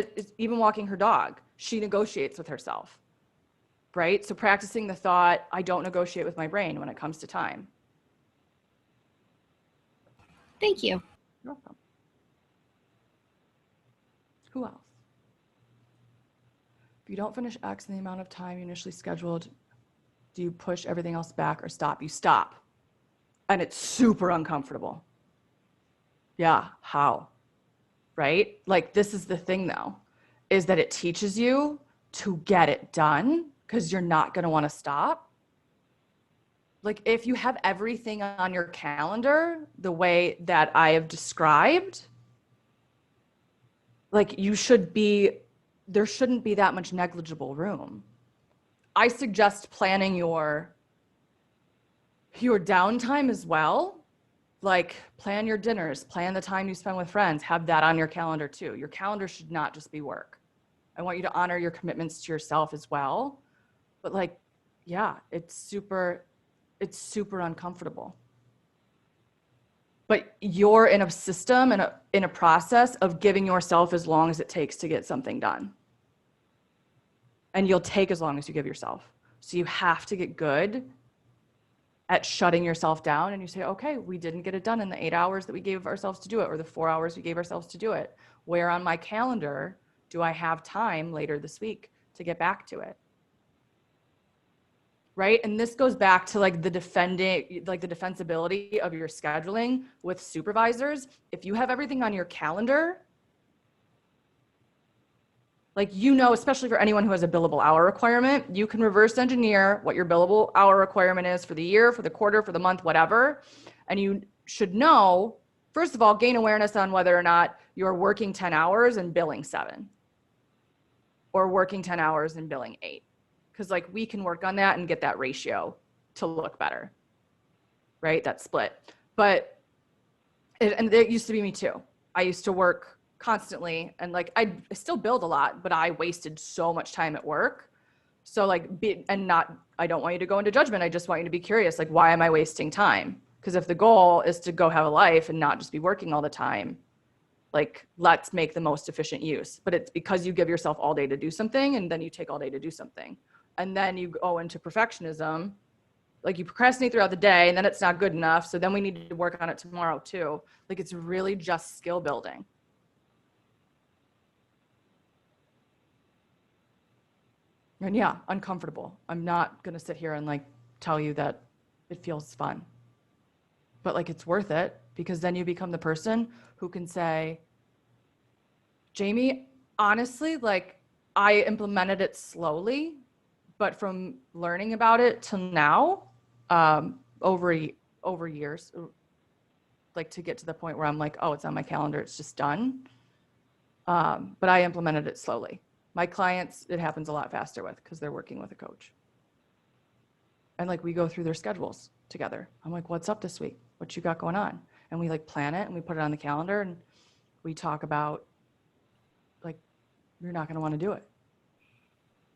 walking her dog, she negotiates with herself, right? So practicing the thought, I don't negotiate with my brain when it comes to time. Thank you. You're welcome. Who else? If you don't finish X in the amount of time you initially scheduled, do you push everything else back or stop? You stop. And it's super uncomfortable. Yeah, how? Right? Like this is the thing though, is that it teaches you to get it done because you're not going to want to stop. Like if you have everything on your calendar the way that I have described, like there shouldn't be that much negligible room. I suggest planning your downtime as well. Like plan your dinners, plan the time you spend with friends, have that on your calendar too. Your calendar should not just be work. I want you to honor your commitments to yourself as well. But like, yeah, it's super uncomfortable. But you're in a system and in a process of giving yourself as long as it takes to get something done. And you'll take as long as you give yourself. So you have to get good at shutting yourself down, and you say, okay, we didn't get it done in the 8 hours that we gave ourselves to do it, or the 4 hours we gave ourselves to do it. Where on my calendar do I have time later this week to get back to it? Right? And this goes back to like the defensibility of your scheduling with supervisors. If you have everything on your calendar, like, especially for anyone who has a billable hour requirement, you can reverse engineer what your billable hour requirement is for the year, for the quarter, for the month, whatever. And you should know, first of all, gain awareness on whether or not you're working 10 hours and billing 7 or working 10 hours and billing 8. Because like we can work on that and get that ratio to look better, right? That split. But, and it used to be me too. I used to work constantly and like I still billed a lot, but I wasted so much time at work. So like I don't want you to go into judgment. I just want you to be curious, like, why am I wasting time? Because if the goal is to go have a life and not just be working all the time, like let's make the most efficient use. But it's because you give yourself all day to do something and then you take all day to do something. And then you go into perfectionism, like you procrastinate throughout the day and then it's not good enough. So then we need to work on it tomorrow too. Like it's really just skill building. And yeah, uncomfortable. I'm not going to sit here and like tell you that it feels fun. But like it's worth it because then you become the person who can say, Jamie, honestly, like I implemented it slowly, but from learning about it till now, over years, like to get to the point where I'm like, oh, it's on my calendar, it's just done. But I implemented it slowly. My clients, it happens a lot faster with because they're working with a coach. And like we go through their schedules together. I'm like, what's up this week? What you got going on? And we like plan it and we put it on the calendar and we talk about like, you're not going to want to do it.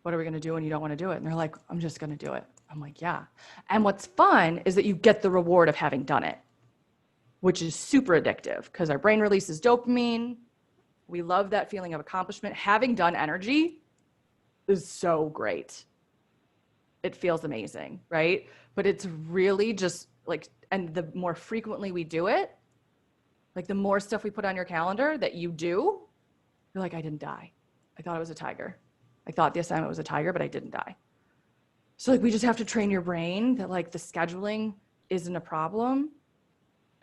What are we going to do when you don't want to do it? And they're like, I'm just going to do it. I'm like, yeah. And what's fun is that you get the reward of having done it, which is super addictive because our brain releases dopamine. We love that feeling of accomplishment. Having done energy is so great. It feels amazing, right? But it's really just like, and the more frequently we do it, like the more stuff we put on your calendar that you do, you're like, I didn't die. I thought it was a tiger. I thought the assignment was a tiger, but I didn't die. So like, we just have to train your brain that like the scheduling isn't a problem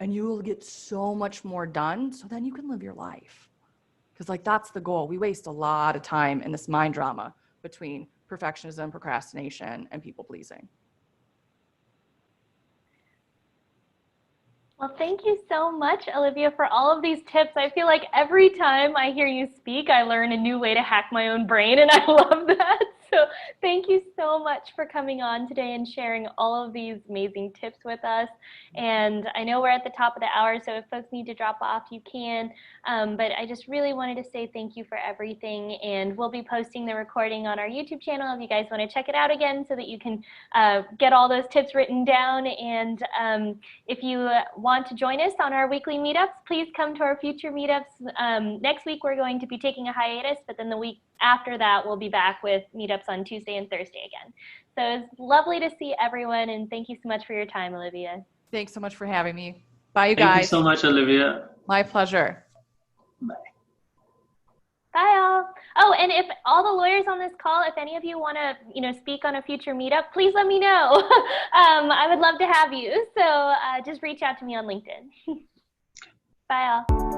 and you will get so much more done. So then you can live your life. Because like, that's the goal. We waste a lot of time in this mind drama between perfectionism, procrastination, and people pleasing. Well, thank you so much, Olivia, for all of these tips. I feel like every time I hear you speak, I learn a new way to hack my own brain, and I love that. So thank you so much for coming on today and sharing all of these amazing tips with us. And I know we're at the top of the hour, so if folks need to drop off, you can. But I just really wanted to say thank you for everything. And we'll be posting the recording on our YouTube channel if you guys want to check it out again so that you can get all those tips written down. And if you want to join us on our weekly meetups, please come to our future meetups. Next week, we're going to be taking a hiatus, but then the week after that, we'll be back with meetups on Tuesday and Thursday again. So it's lovely to see everyone, and thank you so much for your time, Olivia. Thanks so much for having me. Bye, you guys. Thank you so much, Olivia. My pleasure. Bye. Bye, all. Oh, and if all the lawyers on this call, if any of you want to, speak on a future meetup, please let me know. I would love to have you. So just reach out to me on LinkedIn. Bye, all.